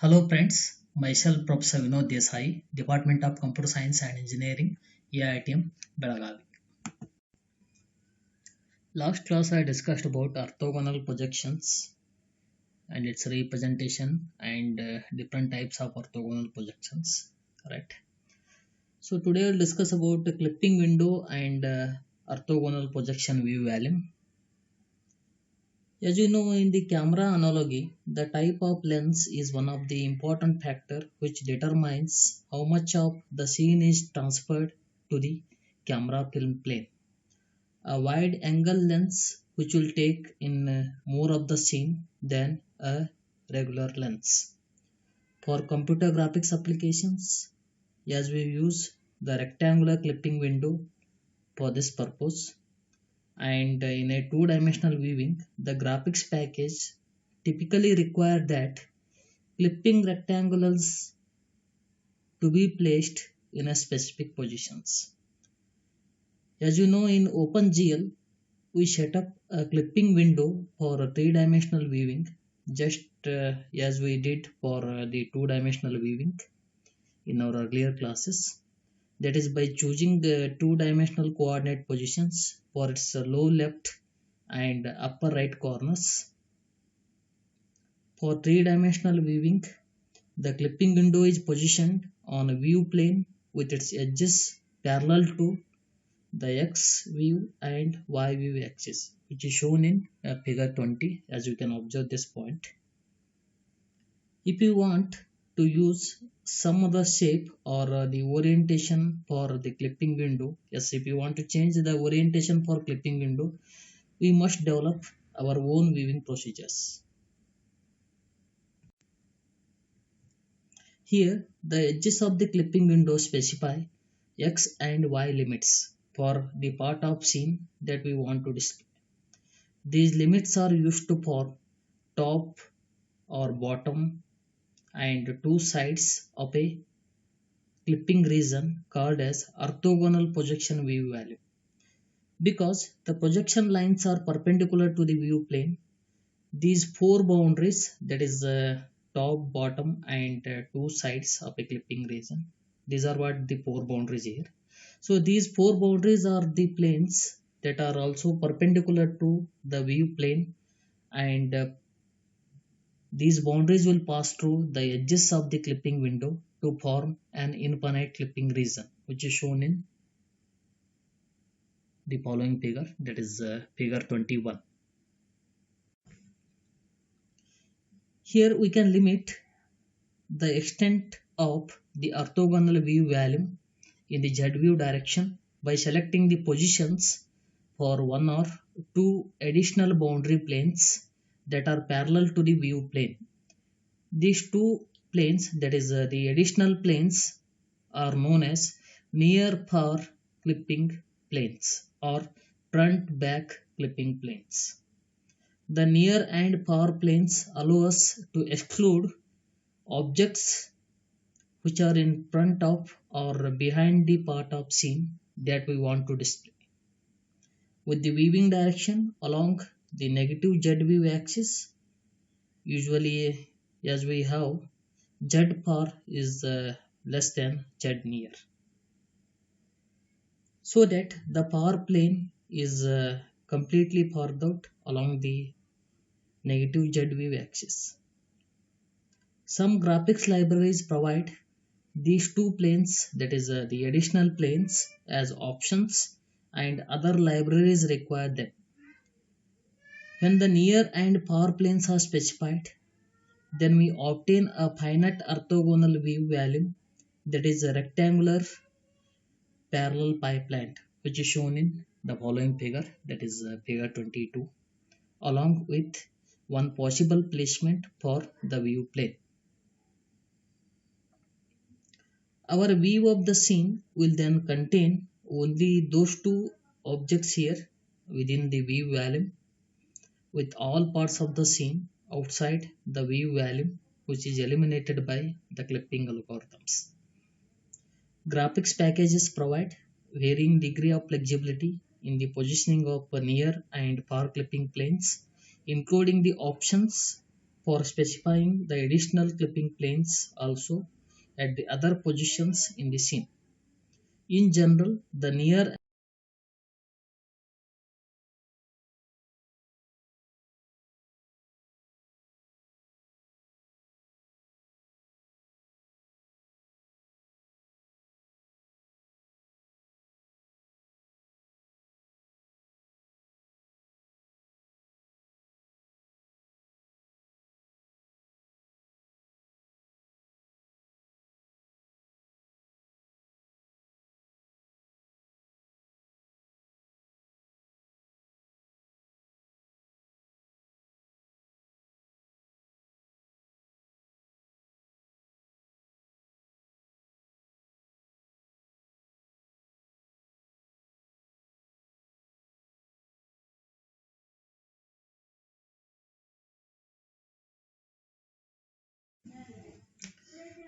Hello friends, myself Professor Vinod Desai, Department of Computer Science and Engineering, AITM, Belagavi. Last class I discussed about orthogonal projections and its representation and different types of orthogonal projections, right? So today we'll discuss about the clipping window and orthogonal projection view value. As you know, in the camera analogy, the type of lens is one of the important factor which determines how much of the scene is transferred to the camera film plane. A wide angle lens which will take in more of the scene than a regular lens. For computer graphics applications, as we use the rectangular clipping window for this purpose, and in a two-dimensional viewing, the graphics package typically require that clipping rectangles to be placed in a specific positions. As you know, in OpenGL, we set up a clipping window for a three-dimensional viewing, just as we did for the two-dimensional viewing in our earlier classes. That is by choosing two-dimensional coordinate positions for its low left and upper right corners. For three-dimensional viewing, the clipping window is positioned on a view plane with its edges parallel to the X view and Y view axis, which is shown in figure 20, as you can observe this point. If you want to use some other shape or the orientation for the clipping window, yes, if you want to change the orientation for clipping window, we must develop our own viewing procedures. Here, the edges of the clipping window specify X and Y limits for the part of scene that we want to display. These limits are used for top or bottom and two sides of a clipping region called as orthogonal projection view value. Because the projection lines are perpendicular to the view plane, these four boundaries, that is top, bottom and two sides of a clipping region, these are what the four boundaries here. So these four boundaries are the planes that are also perpendicular to the view plane, and these boundaries will pass through the edges of the clipping window to form an infinite clipping region, which is shown in the following figure, that is figure 21. Here we can limit the extent of the orthogonal view value in the Z view direction by selecting the positions for one or two additional boundary planes that are parallel to the view plane. These two planes, that is the additional planes, are known as near far clipping planes or front back clipping planes. The near and far planes allow us to exclude objects which are in front of or behind the part of scene that we want to display. With the viewing direction along the negative Z view axis, usually as we have Z far is less than Z near, so that the far plane is completely farthed out along the negative Z view axis. Some graphics libraries provide these two planes, that is the additional planes, as options, and other libraries require them. When the near and far planes are specified, then we obtain a finite orthogonal view value, that is a rectangular parallel pipeline, which is shown in the following figure, that is figure 22, along with one possible placement for the view plane. Our view of the scene will then contain only those two objects here within the view value, with all parts of the scene outside the view value, which is eliminated by the clipping algorithms. Graphics packages provide varying degree of flexibility in the positioning of near and far clipping planes, including the options for specifying the additional clipping planes also at the other positions in the scene. In general, the near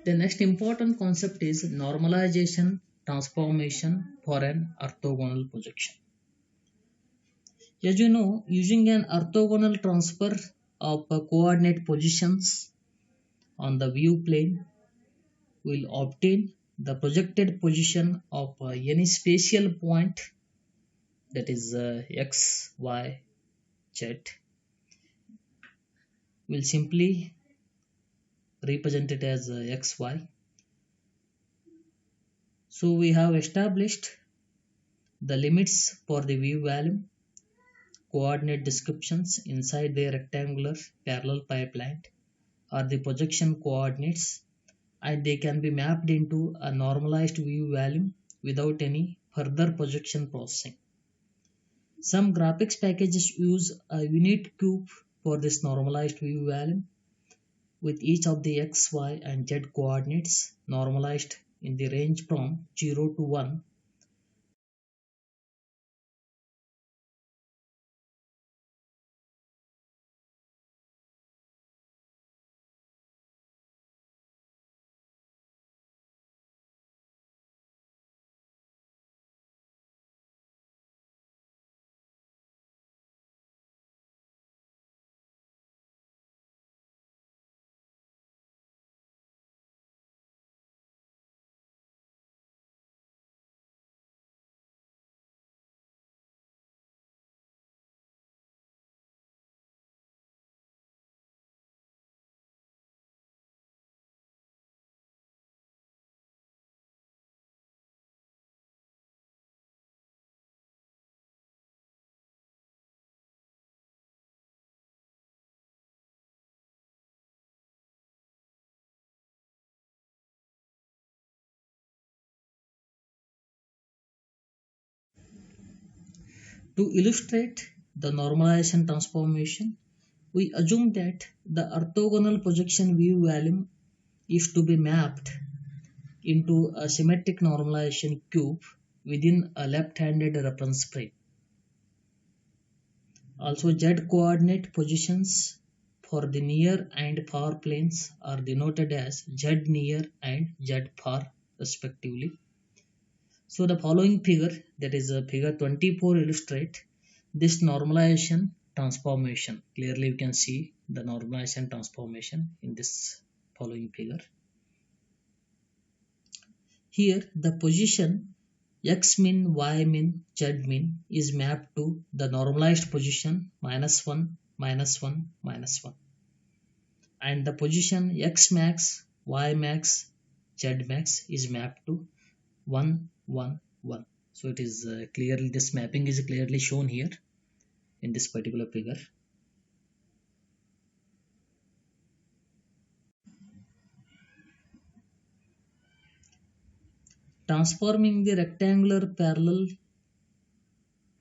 The next important concept is normalization transformation for an orthogonal projection. As you know, using an orthogonal transfer of coordinate positions on the view plane will obtain the projected position of any spatial point, that is x, y, z. We'll simply represent it as xy. So we have established the limits for the view value, coordinate descriptions inside the rectangular parallel pipeline are the projection coordinates, and they can be mapped into a normalized view value without any further projection processing. Some graphics packages use a unit cube for this normalized view value with each of the x, y, and z coordinates normalized in the range from 0 to 1. To illustrate the normalization transformation, we assume that the orthogonal projection view value is to be mapped into a symmetric normalization cube within a left-handed reference frame. Also, z-coordinate positions for the near and far planes are denoted as z near and z far respectively. So the following figure, that is figure 24, illustrate this normalization transformation. Clearly you can see the normalization transformation in this following figure. Here the position x min, y min, z min is mapped to the normalized position -1, -1, -1. And the position x max, y max, z max is mapped to 1, 1, 1. So it is clearly, this mapping is clearly shown here in this particular figure. Transforming the rectangular parallel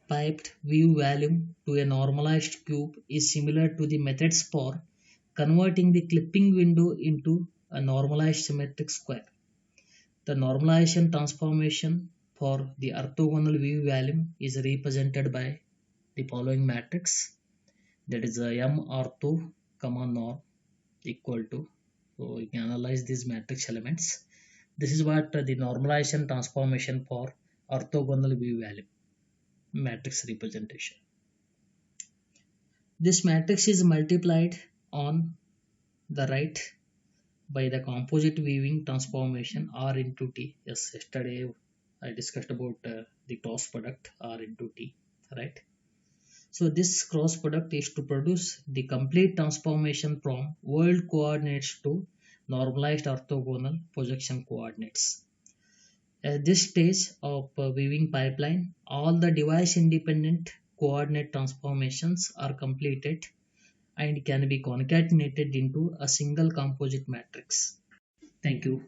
piped view value to a normalized cube is similar to the methods for converting the clipping window into a normalized symmetric square. The normalization transformation for the orthogonal view value is represented by the following matrix, that is M ortho comma norm equal to, so you can analyze these matrix elements. This is what the normalization transformation for orthogonal view value matrix representation. This matrix is multiplied on the right by the composite weaving transformation R into T. Yes, yesterday I discussed about the cross product R into T, right? So this cross product is to produce the complete transformation from world coordinates to normalized orthogonal projection coordinates. At this stage of weaving pipeline, all the device independent coordinate transformations are completed and can be concatenated into a single composite matrix. Thank you.